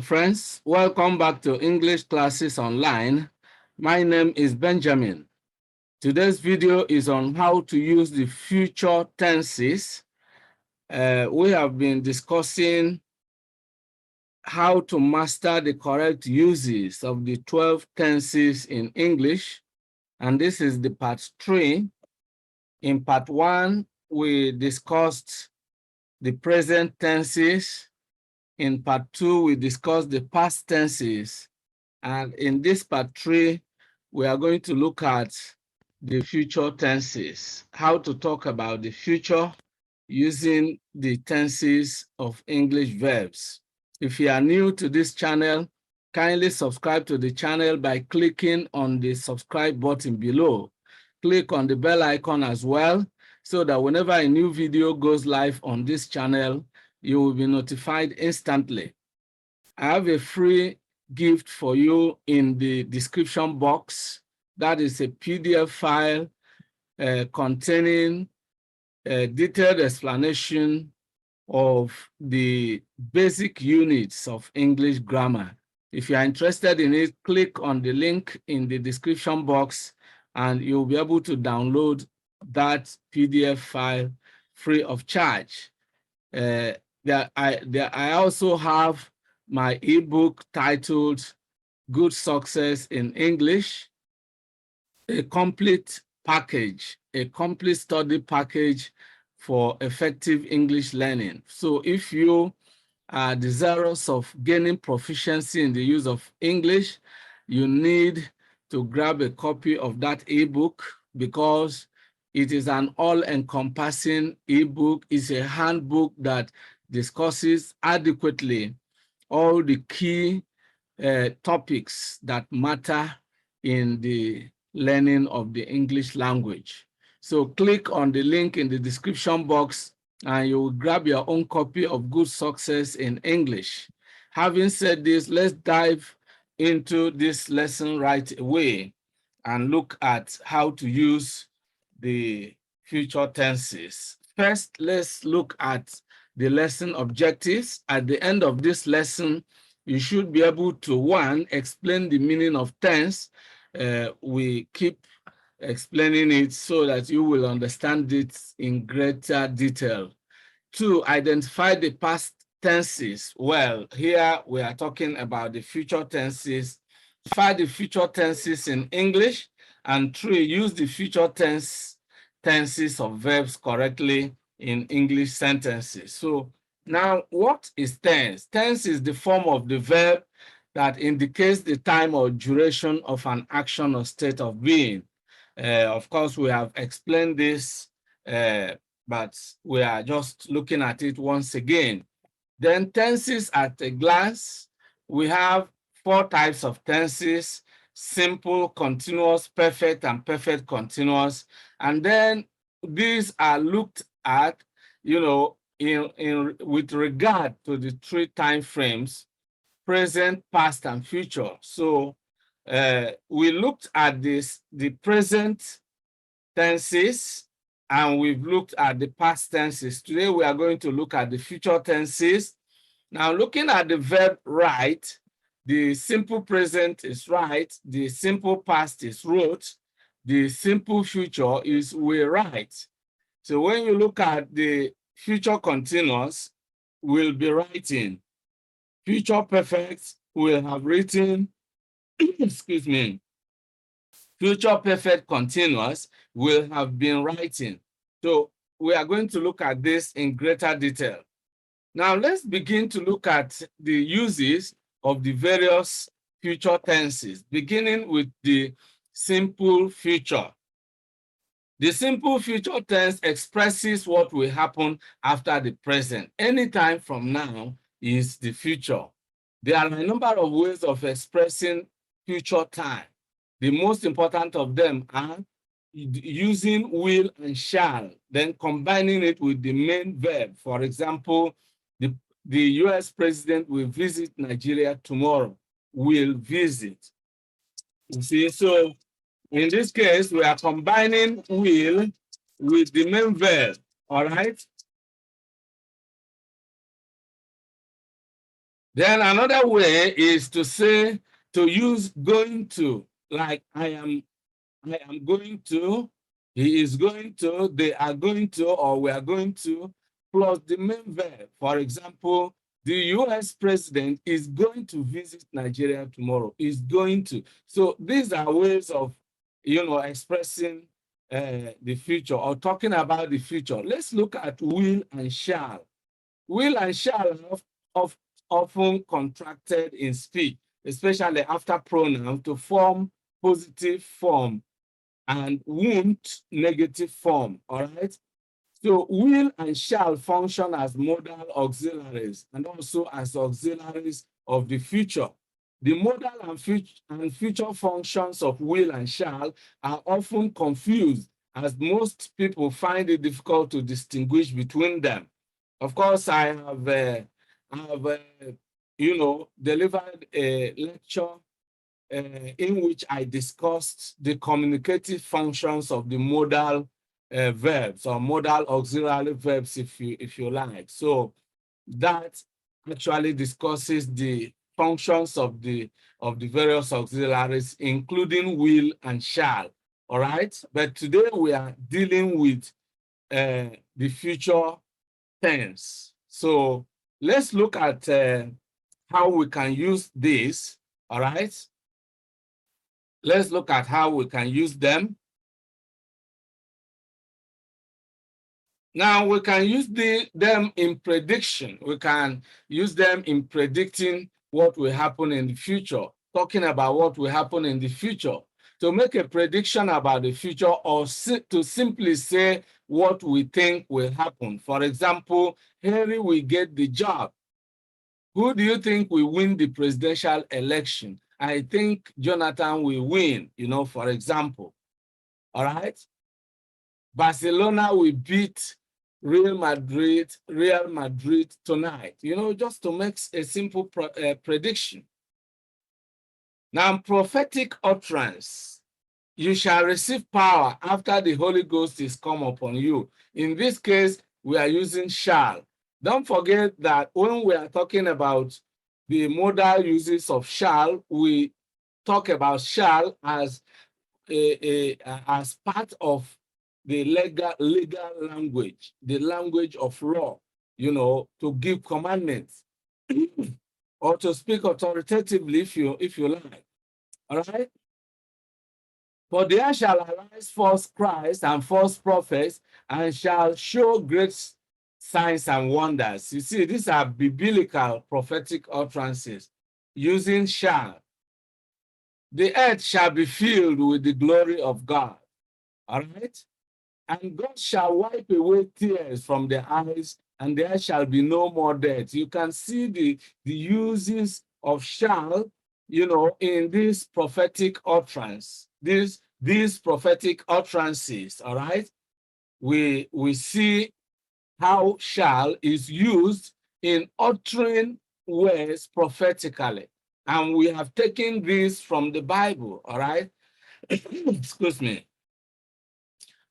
friends. Welcome back to English Classes Online. My name is Benjamin. Today's video is on how to use the future tenses. We have been discussing how to master the correct uses of the 12 tenses in English, and this is the part 3. In part 1, we discussed the present tenses. In part 2, we discussed the past tenses. And in this part 3, we are going to look at the future tenses, how to talk about the future using the tenses of English verbs. If you are new to this channel, kindly subscribe to the channel by clicking on the subscribe button below. Click on the bell icon as well, so that whenever a new video goes live on this channel, you will be notified instantly. I have a free gift for you in the description box. That is a PDF file containing a detailed explanation of the basic units of English grammar. If you are interested in it, click on the link in the description box and you'll be able to download that PDF file free of charge. I also have my ebook titled Good Success in English, a complete package, a complete study package for effective English learning. So if you are desirous of gaining proficiency in the use of English, you need to grab a copy of that ebook because it is an all-encompassing ebook. It's a handbook that discusses adequately all the key topics that matter in the learning of the English language. So click on the link in the description box and you will grab your own copy of Good Success in English. Having said this, let's dive into this lesson right away and look at how to use the future tenses. First, let's look at the lesson objectives. At the end of this lesson, you should be able to, 1, explain the meaning of tense. We keep explaining it so that you will understand it in greater detail. 2, identify the past tenses. Well, here we are talking about the future tenses. Find the future tenses in English. And 3, use the future tenses of verbs correctly in English sentences. So now, what is tense? Tense is the form of the verb that indicates the time or duration of an action or state of being. Of course, we have explained this, but we are just looking at it once again. Then tenses at a glance, we have 4 types of tenses: simple, continuous, perfect, and perfect continuous. And then these are looked at, with regard to the 3 time frames: present, past, and future. So we looked at the present tenses, and we've looked at the past tenses. Today, we are going to look at the future tenses. Now, looking at the verb write, the simple present is write, the simple past is wrote, the simple future is will write. So when you look at the future continuous, we'll be writing. Future perfect will have written, excuse me. Future perfect continuous will have been writing. So we are going to look at this in greater detail. Now let's begin to look at the uses of the various future tenses, beginning with the simple future. The simple future tense expresses what will happen after the present. Anytime from now is the future. There are a number of ways of expressing future time. The most important of them are using will and shall, then combining it with the main verb. For example, the US president will visit Nigeria tomorrow. Will visit. You see, so in this case, we are combining will with the main verb, all right? Then another way is to say, to use going to, like I am going to, he is going to, they are going to, or we are going to, plus the main verb. For example, the US president is going to visit Nigeria tomorrow, is going to. So these are ways of, expressing the future or talking about the future. Let's look at will and shall. Will and shall of, often contracted in speech, especially after pronoun, to form positive form and won't negative form, all right? So will and shall function as modal auxiliaries and also as auxiliaries of the future. The modal and future functions of will and shall are often confused, as most people find it difficult to distinguish between them. Of course, I have delivered a lecture in which I discussed the communicative functions of the modal verbs or modal auxiliary verbs, if you like. So that actually discusses the functions of the various auxiliaries, including will and shall. All right, but today we are dealing with the future tense. So let's look at how we can use this. All right. Let's look at how we can use them. Now we can use them in prediction. We can use them in predicting what will happen in the future, talking about what will happen in the future. To make a prediction about the future or to simply say what we think will happen. For example, Henry will get the job. Who do you think will win the presidential election? I think Jonathan will win, for example. All right? Barcelona will beat Real Madrid tonight, just to make a simple prediction. Now, prophetic utterance. You shall receive power after the Holy Ghost is come upon you. In this case, we are using shall. Don't forget that when we are talking about the modal uses of shall, we talk about shall as as part of the legal language, the language of law, to give commandments or to speak authoritatively if you like. All right. For there shall arise false Christ and false prophets, and shall show great signs and wonders. You see, these are biblical prophetic utterances using shall. The earth shall be filled with the glory of God. All right? And God shall wipe away tears from their eyes, and there shall be no more death. You can see the uses of shall, in this prophetic utterance, these prophetic utterances, all right? We see how shall is used in uttering words prophetically. And we have taken this from the Bible, all right? Excuse me.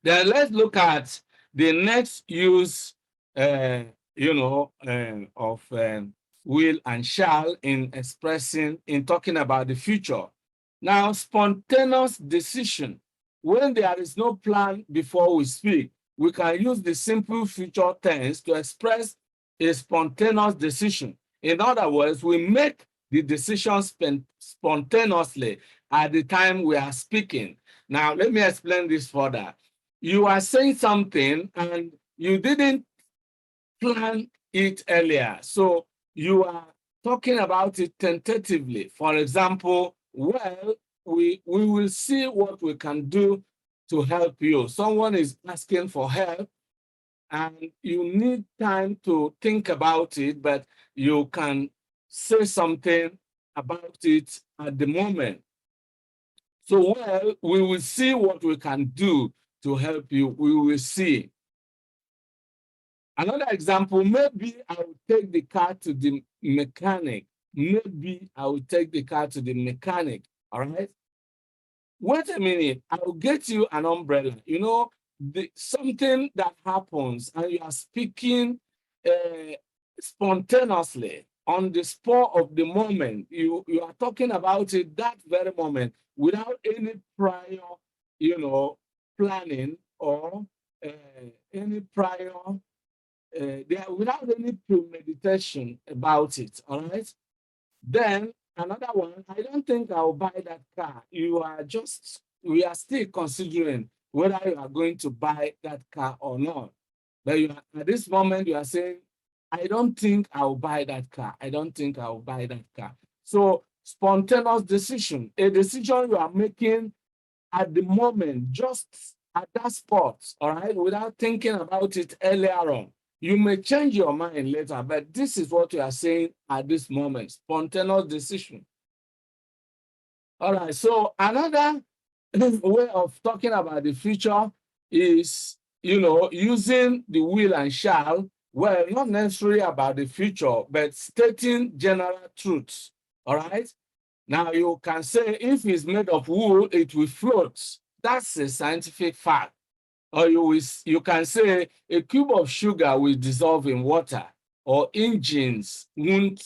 Then let's look at the next use, of will and shall in expressing, in talking about the future. Now, spontaneous decision. When there is no plan before we speak, we can use the simple future tense to express a spontaneous decision. In other words, we make the decision spontaneously at the time we are speaking. Now, let me explain this further. You are saying something and you didn't plan it earlier. So you are talking about it tentatively. For example, well, we will see what we can do to help you. Someone is asking for help and you need time to think about it, but you can say something about it at the moment. So, well, we will see what we can do to help you. We will see. Another example, maybe I will take the car to the mechanic. Maybe I will take the car to the mechanic, all right? Wait a minute, I will get you an umbrella. Something that happens and you are speaking spontaneously on the spur of the moment. You are talking about it that very moment without any prior, planning or any prior, without any premeditation about it. All right. Then another one, I don't think I'll buy that car. We are still considering whether you are going to buy that car or not. But at this moment, you are saying, I don't think I'll buy that car. I don't think I'll buy that car. So spontaneous decision, a decision you are making at the moment, just at that spot, all right, without thinking about it earlier on. You may change your mind later, but this is what you are saying at this moment, spontaneous decision. All right, so another way of talking about the future is, using the will and shall, well, not necessarily about the future, but stating general truths, all right? Now, you can say if it's made of wool, it will float. That's a scientific fact. Or you can say a cube of sugar will dissolve in water, or engines won't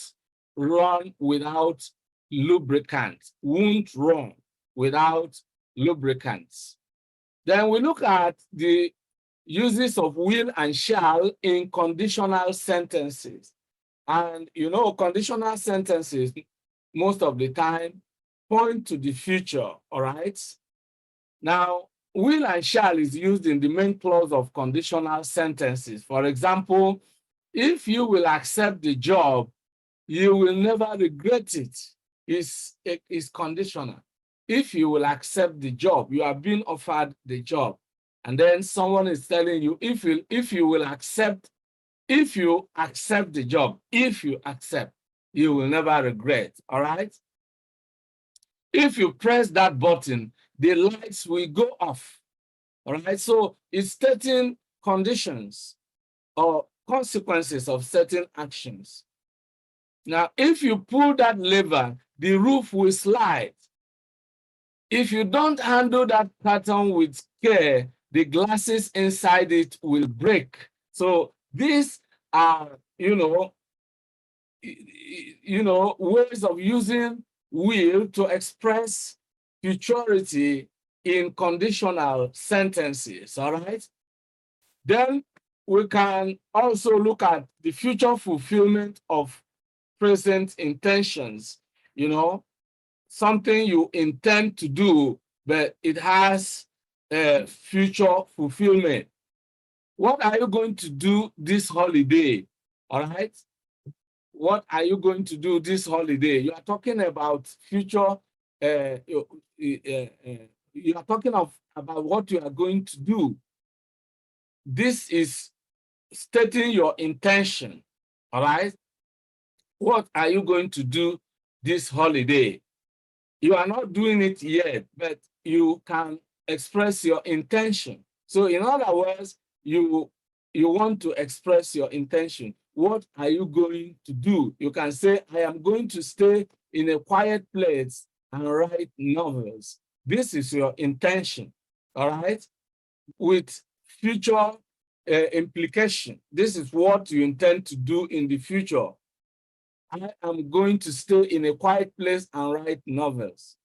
run without lubricants, won't run without lubricants. Then we look at the uses of will and shall in conditional sentences. And conditional sentences most of the time point to the future, all right? Now, will and shall is used in the main clause of conditional sentences. For example, if you will accept the job, you will never regret it. It's conditional. If you will accept the job, you are being offered the job, and then someone is telling you, if you accept the job, you will never regret, all right? If you press that button, the lights will go off, all right? So it's stating conditions or consequences of certain actions. Now, if you pull that lever, the roof will slide. If you don't handle that pattern with care, the glasses inside it will break. So these are, ways of using will to express futurity in conditional sentences, all right? Then we can also look at the future fulfillment of present intentions, something you intend to do, but it has a future fulfillment. What are you going to do this holiday? All right? What are you going to do this holiday? You are talking about future, you are talking about what you are going to do. This is stating your intention, all right? What are you going to do this holiday? You are not doing it yet, but you can express your intention. So in other words, you want to express your intention. What are you going to do? You can say, I am going to stay in a quiet place and write novels. This is your intention, all right? With future implication. This is what you intend to do in the future. I am going to stay in a quiet place and write novels.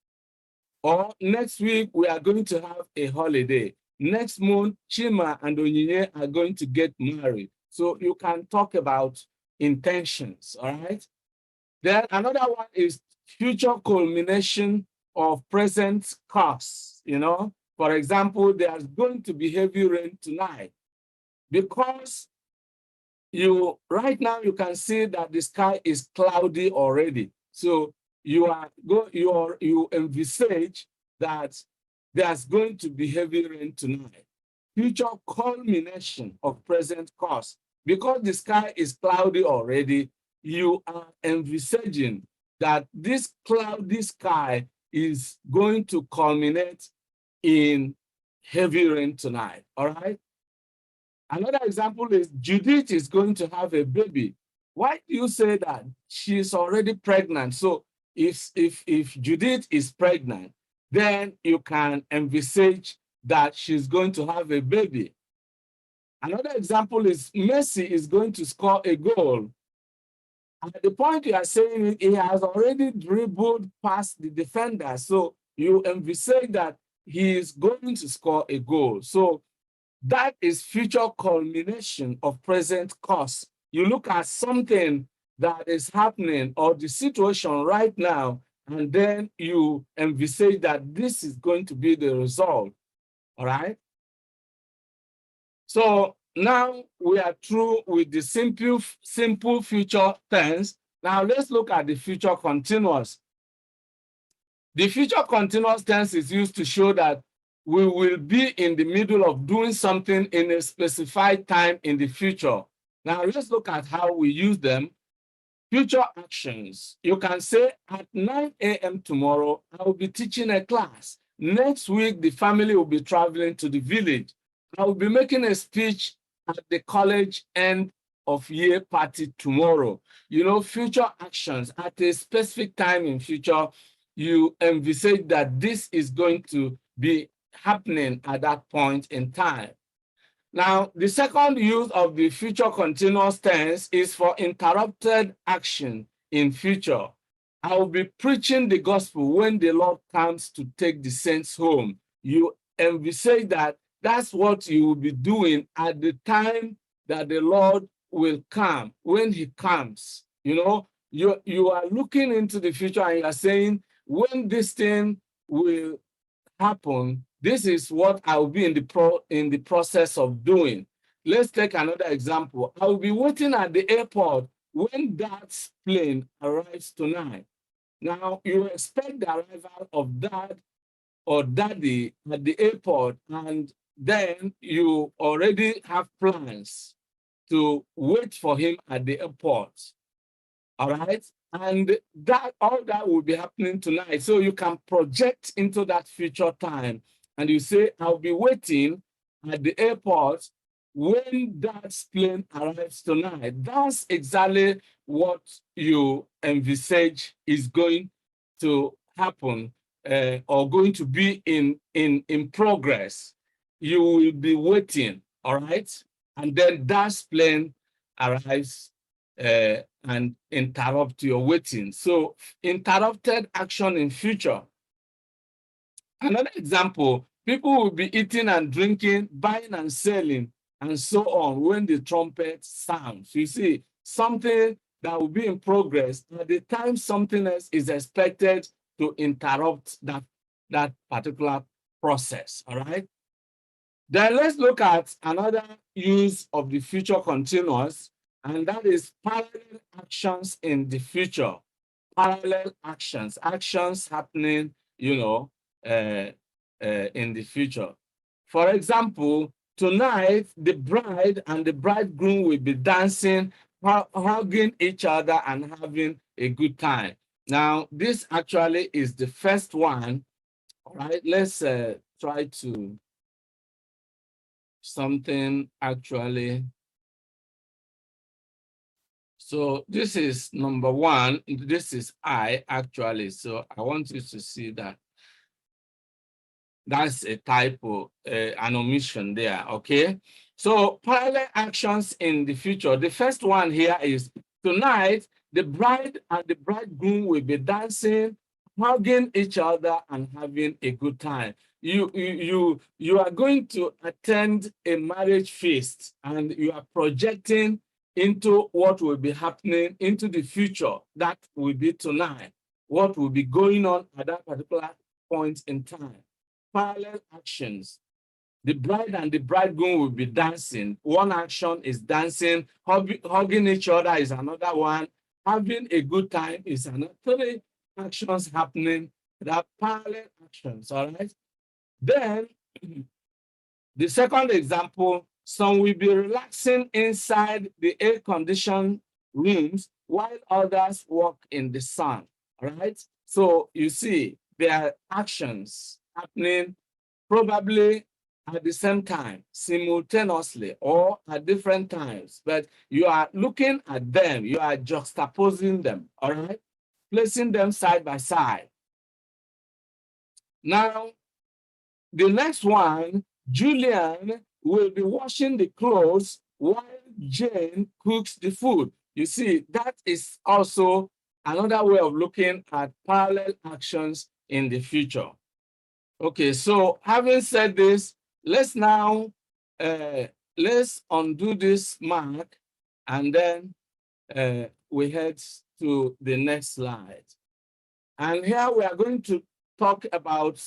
Or next week, we are going to have a holiday. Next month, Chima and Onyinye are going to get married. So you can talk about intentions, all right? Then another one is future culmination of present cause, For example, there's going to be heavy rain tonight. Because right now you can see that the sky is cloudy already. So you envisage that there's going to be heavy rain tonight. Future culmination of present cause. Because the sky is cloudy already, you are envisaging that this cloudy sky is going to culminate in heavy rain tonight, all right? Another example is Judith is going to have a baby. Why do you say that? She's already pregnant. So if Judith is pregnant, then you can envisage that she's going to have a baby. Another example is Messi is going to score a goal. At the point you are saying it, he has already dribbled past the defender. So you envisage that he is going to score a goal. So that is future culmination of present cause. You look at something that is happening or the situation right now, and then you envisage that this is going to be the result. All right. So now we are through with the simple future tense. Now let's look at the future continuous. The future continuous tense is used to show that we will be in the middle of doing something in a specified time in the future. Now let's look at how we use them. Future actions. You can say at 9 a.m. tomorrow, I will be teaching a class. Next week, the family will be traveling to the village. I will be making a speech at the college end of year party tomorrow. You know, future actions at a specific time in future, you envisage that this is going to be happening at that point in time. Now, the second use of the future continuous tense is for interrupted action in future. I will be preaching the gospel when the Lord comes to take the saints home. You envisage that that's what you will be doing at the time that the Lord will come, when he comes. You know, you are looking into the future and you are saying, when this thing will happen, this is what I will be in the process of doing. Let's take another example. I will be waiting at the airport when that plane arrives tonight. Now, you expect the arrival of dad or daddy at the airport, and then you already have plans to wait for him at the airport. All right. And that all that will be happening tonight. So you can project into that future time and you say, I'll be waiting at the airport when that plane arrives tonight. That's exactly what you envisage is going to happen or going to be in progress. You will be waiting, all right? And then that plane arrives and interrupt your waiting. So interrupted action in future. Another example, people will be eating and drinking, buying and selling, and so on when the trumpet sounds. You see, something that will be in progress at the time something else is expected to interrupt that particular process, all right? Then let's look at another use of the future continuous, and that is parallel actions in the future. Parallel actions, actions happening, you know, in the future. For example, tonight, the bride and the bridegroom will be dancing, hugging each other and having a good time. Now, this actually is the first one. All right, let's try to something actually. So this is number one. This is I actually. So I want you to see that. That's a typo, an omission there, okay? So parallel actions in the future. The first one here is tonight, the bride and the bridegroom will be dancing, hugging each other and having a good time. You are going to attend a marriage feast and you are projecting into what will be happening into the future. That will be tonight. What will be going on at that particular point in time. Parallel actions. The bride and the bridegroom will be dancing. One action is dancing, hugging each other is another one, having a good time is another. Three actions happening that parallel actions, all right? Then the second example, some will be relaxing inside the air-conditioned rooms while others walk in the sun, all right? So you see, there are actions happening probably at the same time, simultaneously, or at different times, but you are looking at them, you are juxtaposing them, all right? Placing them side by side. Now, the next one, Julian will be washing the clothes while Jane cooks the food. You see, that is also another way of looking at parallel actions in the future. Okay, so having said this, let's now let's undo this mark, and then we head to the next slide. And here we are going to talk about,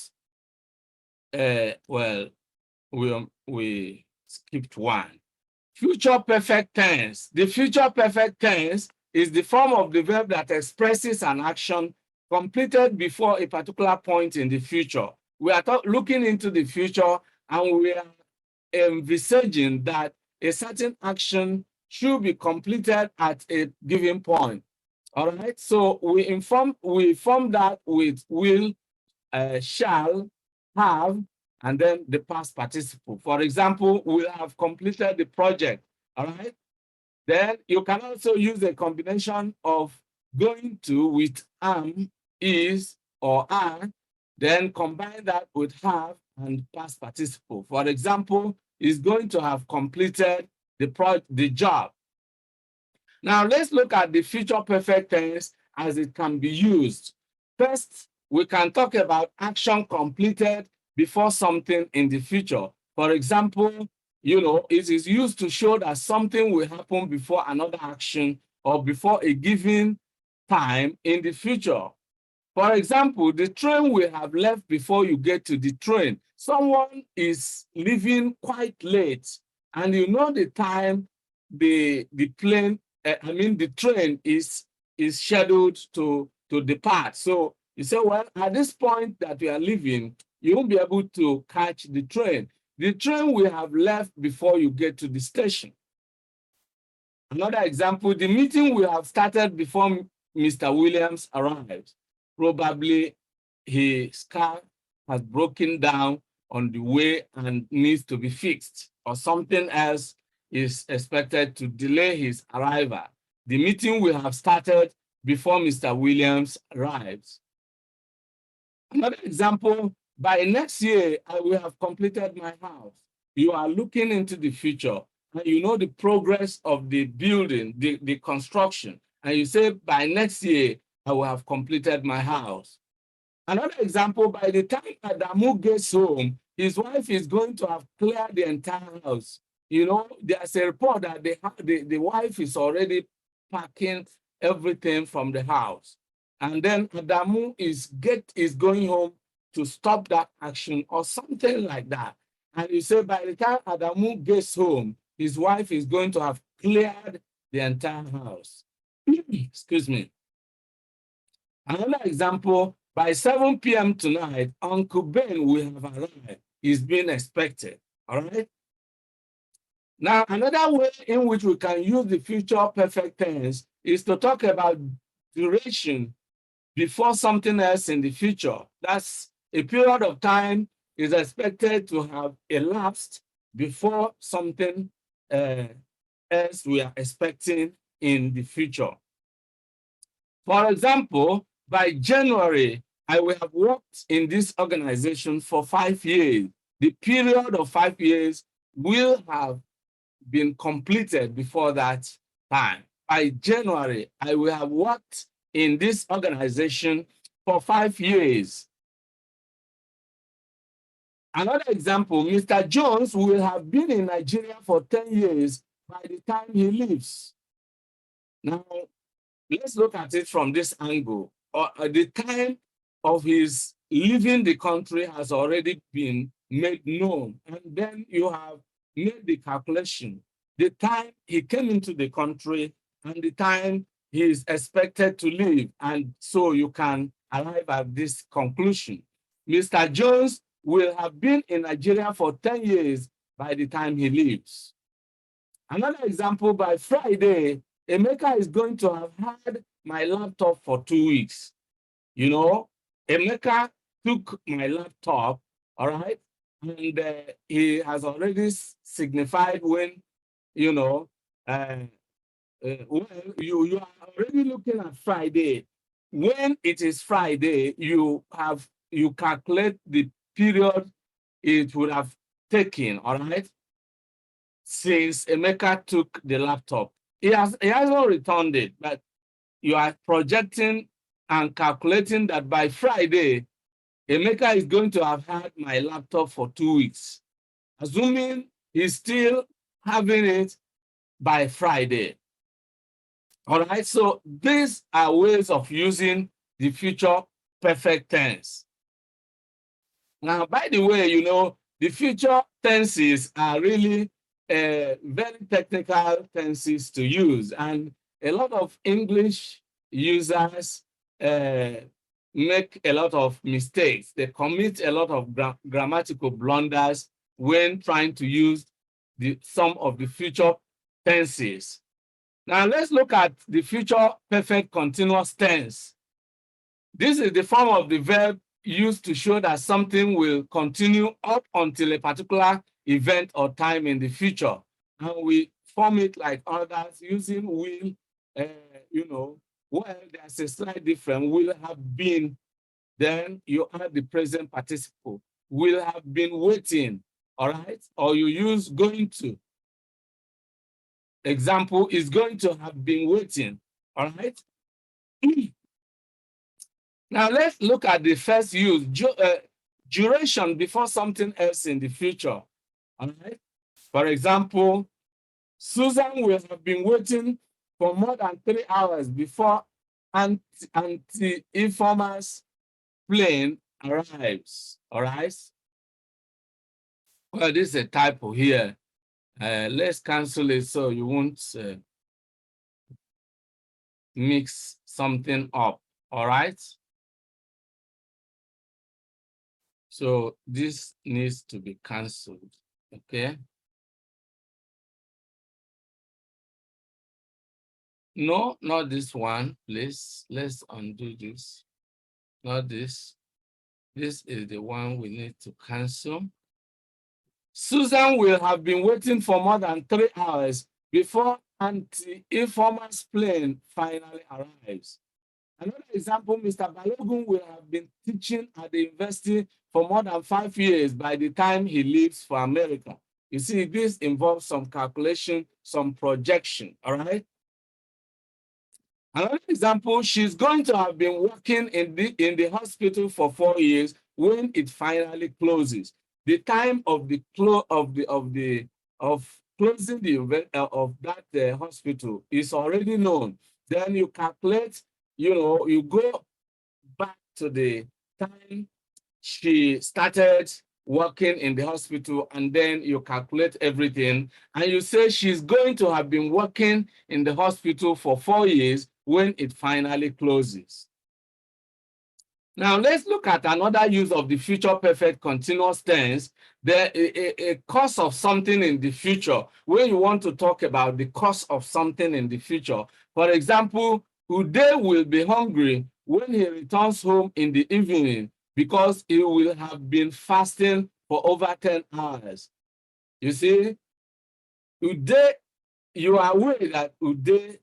well, we skipped one. Future perfect tense. The future perfect tense is the form of the verb that expresses an action completed before a particular point in the future. We are looking into the future, and we are envisaging that a certain action should be completed at a given point. All right, so we form that with will, shall, have, and then the past participle. For example, we have completed the project. All right, then you can also use a combination of going to with am, is, or are, then combine that with have and past participle. For example, is going to have completed the job. Now let's look at the future perfect tense as it can be used. First, we can talk about action completed before something in the future. For example, it is used to show that something will happen before another action or before a given time in the future. For example, the train will have left before you get to the train. Someone is leaving quite late, and you know the time the train is scheduled to depart. So you say, well, at this point that we are leaving, you won't be able to catch the train. The train will have left before you get to the station. Another example, the meeting will have started before Mr. Williams arrives. Probably his car has broken down on the way and needs to be fixed, or something else is expected to delay his arrival. The meeting will have started before Mr. Williams arrives. Another example, by next year, I will have completed my house. You are looking into the future, and you know the progress of the building, the construction, and you say, by next year, I will have completed my house. Another example, by the time Adamu gets home, his wife is going to have cleared the entire house. There's a report that the wife is already packing everything from the house. And then Adamu is going home to stop that action or something like that. And you say by the time Adamu gets home, his wife is going to have cleared the entire house. Excuse me. Another example, by 7 p.m. tonight, Uncle Ben will have arrived. He's being expected. All right? Now, another way in which we can use the future perfect tense is to talk about duration before something else in the future. That's a period of time is expected to have elapsed before something else we are expecting in the future. For example, by January, I will have worked in this organization for 5 years. The period of 5 years will have been completed before that time. By January, I will have worked in this organization for 5 years. Another example, Mr. Jones will have been in Nigeria for 10 years by the time he leaves. Now, let's look at it from this angle. The time of his leaving the country has already been made known. And then you have made the calculation. The time he came into the country and the time he is expected to leave. And so you can arrive at this conclusion. Mr. Jones will have been in Nigeria for 10 years by the time he leaves. Another example, by Friday, Emeka is going to have had my laptop for 2 weeks. Emeka took my laptop, all right, and he has already signified when, well, you are already looking at Friday. When it is Friday, you calculate the period it would have taken, all right, since Emeka took the laptop. he hasn't returned it, but you are projecting and calculating that by Friday, Emeka is going to have had my laptop for 2 weeks, assuming he's still having it by Friday. All right, so these are ways of using the future perfect tense. Now, by the way, you know, the future tenses are really very technical tenses to use, and a lot of English users make a lot of mistakes. They commit a lot of grammatical blunders when trying to use some of the future tenses. Now, let's look at the future perfect continuous tense. This is the form of the verb used to show that something will continue up until a particular event or time in the future. And we form it like others using will, you know, well, there's a slight difference. Will have been, then you add the present participle. Will have been waiting, all right? Or you use going to. Example is going to have been waiting, all right? Now let's look at the first use, duration before something else in the future. All right. For example, Susan will have been waiting for more than 3 hours before anti-informer's plane arrives. All right. Well, this is a typo here. Let's cancel it so you won't mix something up. All right. So this needs to be canceled, okay? No, not this one, please. Let's undo this. Not this. This is the one we need to cancel. Susan will have been waiting for more than 3 hours before anti-informer's plane finally arrives. Another example, Mr. Balogun will have been teaching at the university for more than 5 years by the time he leaves for America. You see, this involves some calculation, some projection, all right? Another example, she's going to have been working in the hospital for 4 years when it finally closes. The time of the closing the event of that hospital is already known. Then you calculate, you know, you go back to the time she started working in the hospital, and then you calculate everything, and you say she's going to have been working in the hospital for 4 years when it finally closes. Now, let's look at another use of the future perfect continuous tense, a cause of something in the future, when you want to talk about the cause of something in the future. For example, Uday will be hungry when he returns home in the evening because he will have been fasting for over 10 hours. You see, Uday, you are aware that Uday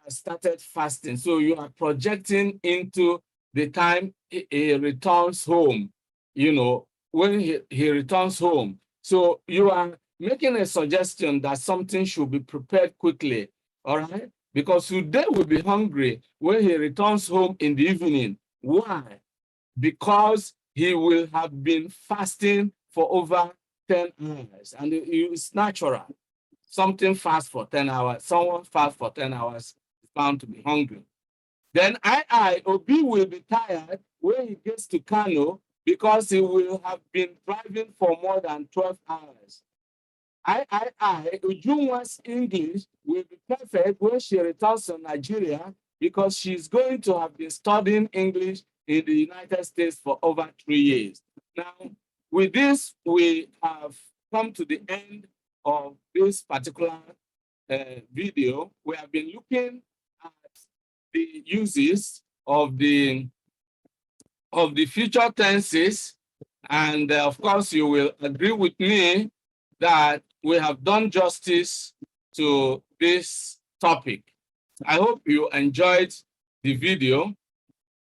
has started fasting, so you are projecting into the time he returns home, you know, when he returns home. So you are making a suggestion that something should be prepared quickly, all right? Because Uday will be hungry when he returns home in the evening. Why? Because he will have been fasting for over 10 hours, and it's natural. Something fast for 10 hours, someone fast for 10 hours is bound to be hungry. Then Obi will be tired when he gets to Kano because he will have been driving for more than 12 hours. Ujunwa's English will be perfect when she returns to Nigeria because she's going to have been studying English in the United States for over 3 years. Now, with this, we have come to the end of this particular video. We have been looking at the uses of the future tenses, and of course, you will agree with me that we have done justice to this topic. I hope you enjoyed the video.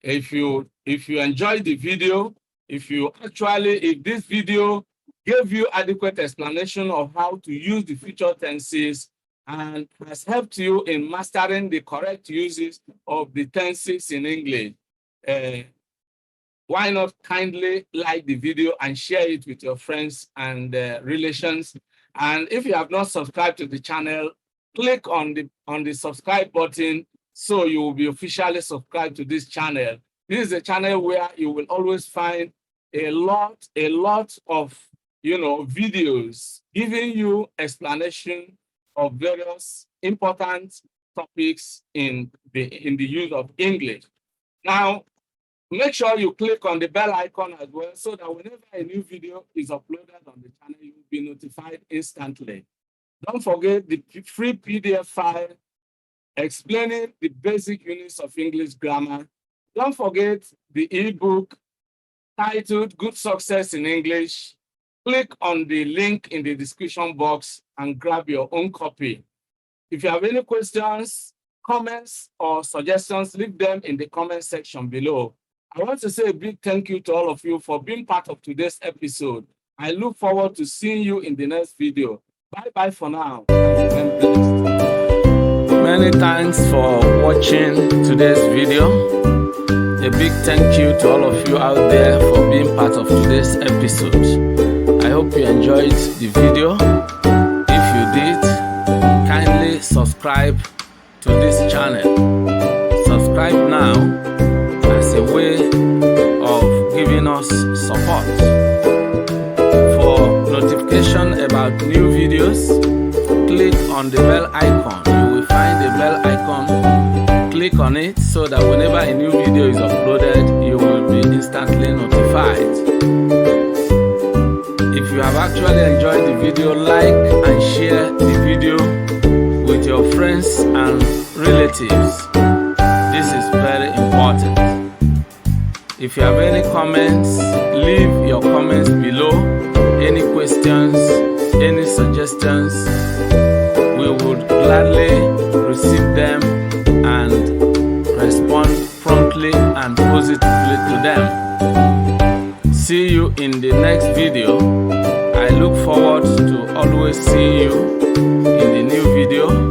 If you enjoyed the video, if this video gave you adequate explanation of how to use the future tenses, and has helped you in mastering the correct uses of the tenses in English. Why not kindly like the video and share it with your friends and relations? And if you have not subscribed to the channel, click on the subscribe button so you will be officially subscribed to this channel. This is a channel where you will always find a lot of videos giving you explanation of various important topics in the use of English. Now, make sure you click on the bell icon as well so that whenever a new video is uploaded on the channel, you will be notified instantly. Don't forget the free PDF file explaining the basic units of English grammar. Don't forget the ebook titled Good Success in English. Click on the link in the description box and grab your own copy. If you have any questions, comments, or suggestions, leave them in the comment section below. I want to say a big thank you to all of you for being part of today's episode. I look forward to seeing you in the next video. Bye-bye for now. Many thanks for watching today's video. A big thank you to all of you out there for being part of today's episode. I hope you enjoyed the video. If you did, kindly subscribe to this channel. Subscribe now as a way of giving us support. For notification about new videos, click on the bell icon. You will find the bell icon. Click on it so that whenever a new video is uploaded, you will be instantly notified. If you have actually enjoyed the video, like and share the video with your friends and relatives. This is very important. If you have any comments, leave your comments below. Any questions, any suggestions, we would gladly receive them and respond promptly and positively to them. See you in the next video. I look forward to always seeing you in the new video.